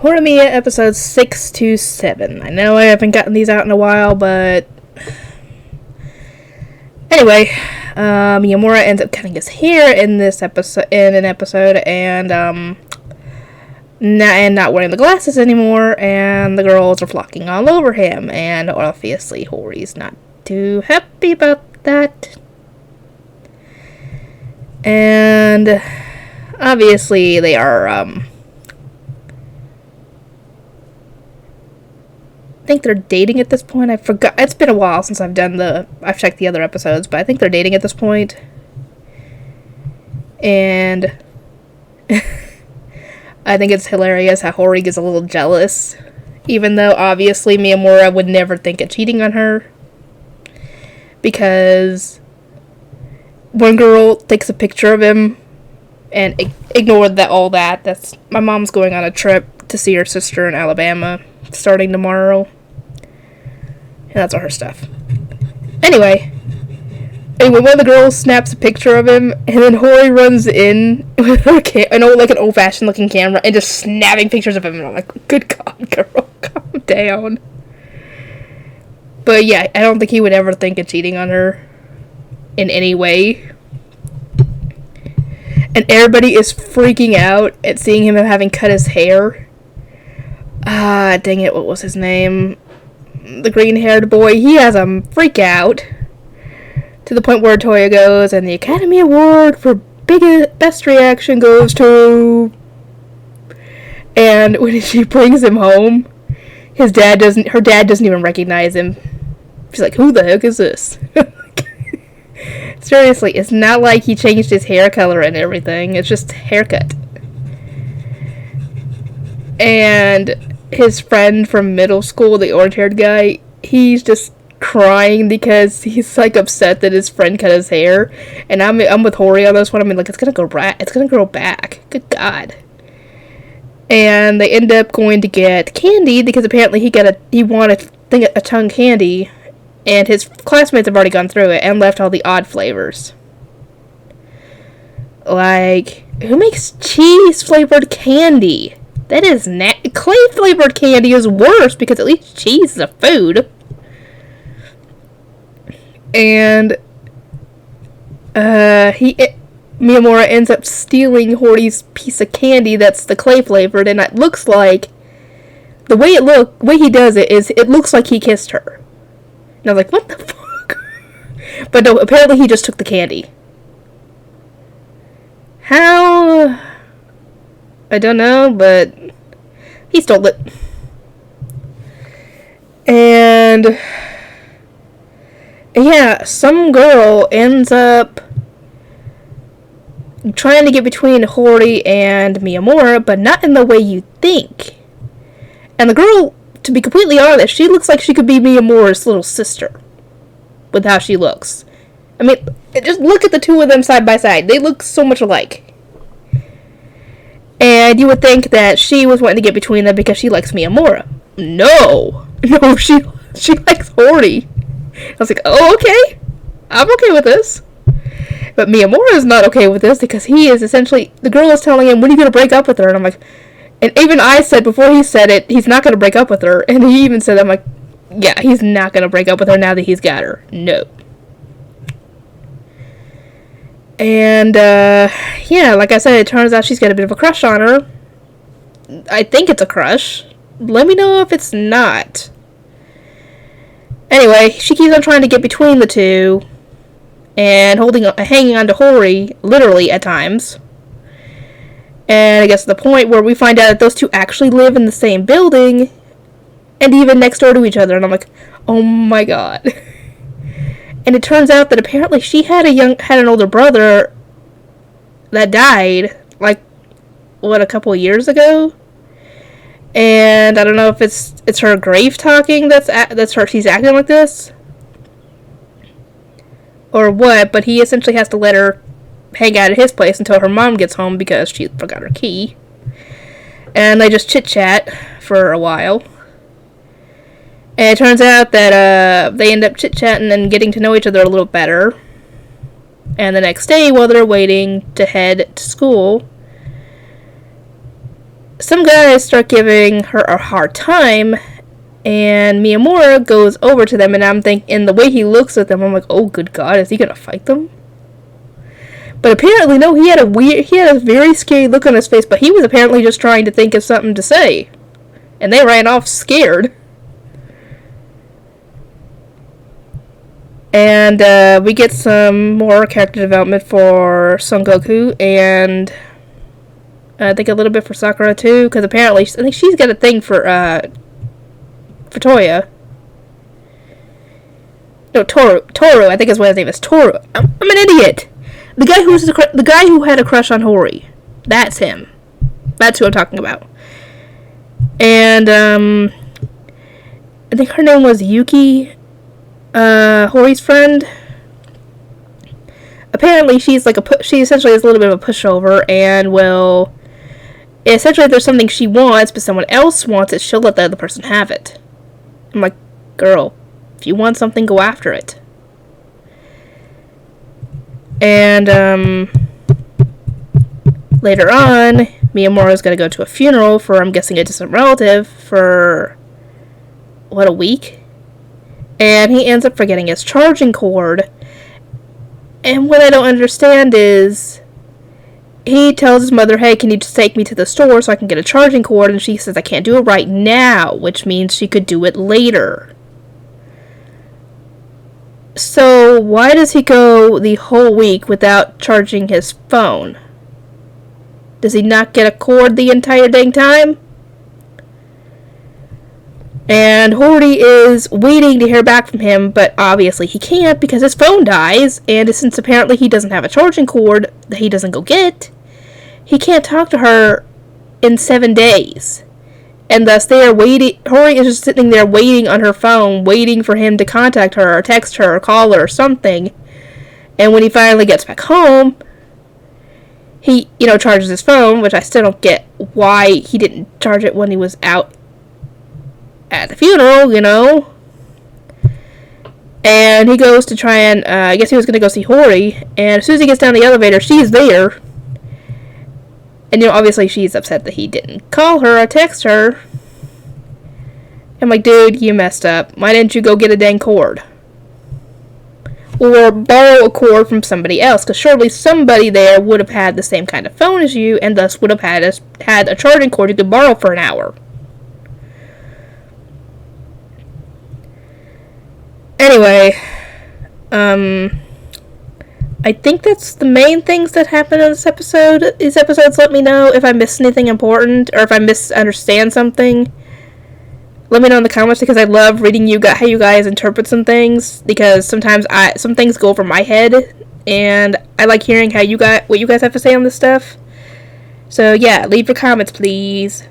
Horimiya episodes 6 to 7. I know I haven't gotten these out in a while, but anyway, Miyamura ends up cutting his hair in this episode, and not wearing the glasses anymore, and the girls are flocking all over him, and obviously Hori's not too happy about that. And obviously they are, I think they're dating at this point. I forgot. It's been a while since I've checked the other episodes, but I think they're dating at this point. And I think it's hilarious how Hori gets a little jealous, even though obviously Miyamura would never think of cheating on her. Because one girl takes a picture of him and ignored all that. That's my mom's going on a trip to see her sister in Alabama starting tomorrow. And that's all her stuff. Anyway, one of the girls snaps a picture of him, and then Hori runs in with an old-fashioned looking camera and just snapping pictures of him. And I'm like, good God, girl, calm down. But yeah, I don't think he would ever think of cheating on her in any way. And everybody is freaking out at seeing him having cut his hair. Dang it, what was his name? The green-haired boy, he has a freak out. To the point where Toya goes, and the Academy Award for best reaction goes to... And when she brings him home, her dad doesn't even recognize him. She's like, who the heck is this? Seriously, it's not like he changed his hair color and everything. It's just haircut. And his friend from middle school, the orange-haired guy, he's just crying because he's like upset that his friend cut his hair. And I'm with Hori on this one. I mean, like, it's gonna grow back. Good God. And they end up going to get candy because apparently he wanted a tongue candy, and his classmates have already gone through it and left all the odd flavors. Like, who makes cheese-flavored candy? That is clay-flavored candy is worse because at least cheese is a food. And Miyamura ends up stealing Hori's piece of candy that's the clay-flavored, and it looks like the way he does it is it looks like he kissed her. And I was like, what the fuck? But no, apparently he just took the candy. How? I don't know, but he stole it. And yeah, some girl ends up trying to get between Hori and Miyamura, but not in the way you think. And the girl, to be completely honest, she looks like she could be Miyamura's little sister with how she looks. I mean, just look at the two of them side by side. They look so much alike. And you would think that she was wanting to get between them because she likes Miyamura. No, she likes Hori. I was like, oh, okay. I'm okay with this. But Miyamura is not okay with this because he is essentially... The girl is telling him, when are you going to break up with her? And I'm like... And even I said, before he said it, he's not going to break up with her. And he even said, I'm like, yeah, he's not going to break up with her now that he's got her. No. And, yeah, like I said, it turns out she's got a bit of a crush on her. I think it's a crush. Let me know if it's not. Anyway, she keeps on trying to get between the two. And hanging on to Hori, literally, at times. And I guess the point where we find out that those two actually live in the same building. And even next door to each other. And I'm like, oh my God. And it turns out that apparently she had an older brother that died, like, a couple of years ago? And I don't know if it's her grave talking that's her, she's acting like this. Or what, but he essentially has to let her hang out at his place until her mom gets home because she forgot her key. And they just chit-chat for a while. And it turns out that they end up chit-chatting and getting to know each other a little better. And the next day, while they're waiting to head to school, some guys start giving her a hard time, and Miyamura goes over to them, and I'm thinking, the way he looks at them, I'm like, oh good god, is he gonna fight them? But apparently, no, he had a very scary look on his face, but he was apparently just trying to think of something to say. And they ran off scared. And we get some more character development for Son Goku, and I think a little bit for Sakura too, because apparently, I think she's got a thing for Toya. No, Toru, I think is what his name is. Toru. I'm an idiot. The guy who had a crush on Hori. That's him. That's who I'm talking about. And I think her name was Yuki, Hori's friend. Apparently, she essentially is a little bit of a pushover, and will essentially, if there's something she wants but someone else wants it, she'll let the other person have it. I'm like, girl, if you want something, go after it. And later on, Miyamura's gonna go to a funeral for, I'm guessing, a distant relative for a week, and he ends up forgetting his charging cord. And what I don't understand is, he tells his mother, hey, can you just take me to the store so I can get a charging cord? And she says, I can't do it right now, which means she could do it later. So why does he go the whole week without charging his phone? Does he not get a cord the entire dang time? And Hori is waiting to hear back from him, but obviously he can't because his phone dies, and since apparently he doesn't have a charging cord that he doesn't go get, he can't talk to her in 7 days. And thus they are waiting. Hori is just sitting there waiting on her phone, waiting for him to contact her or text her or call her or something. And when he finally gets back home, he, charges his phone, which I still don't get why he didn't charge it when he was out at the funeral, And he goes to try and, I guess he was going to go see Hori, and as soon as he gets down the elevator, she's there. And, obviously she's upset that he didn't call her or text her. I'm like, dude, you messed up. Why didn't you go get a dang cord? Or borrow a cord from somebody else, because surely somebody there would have had the same kind of phone as you, and thus would have had a charging cord you could borrow for an hour. Anyway, I think that's the main things that happened in this episode. These episodes let me know if I missed anything important, or if I misunderstand something. Let me know in the comments, because I love reading how you guys interpret some things, because sometimes some things go over my head, and I like hearing what you guys have to say on this stuff. So yeah, leave your comments, please.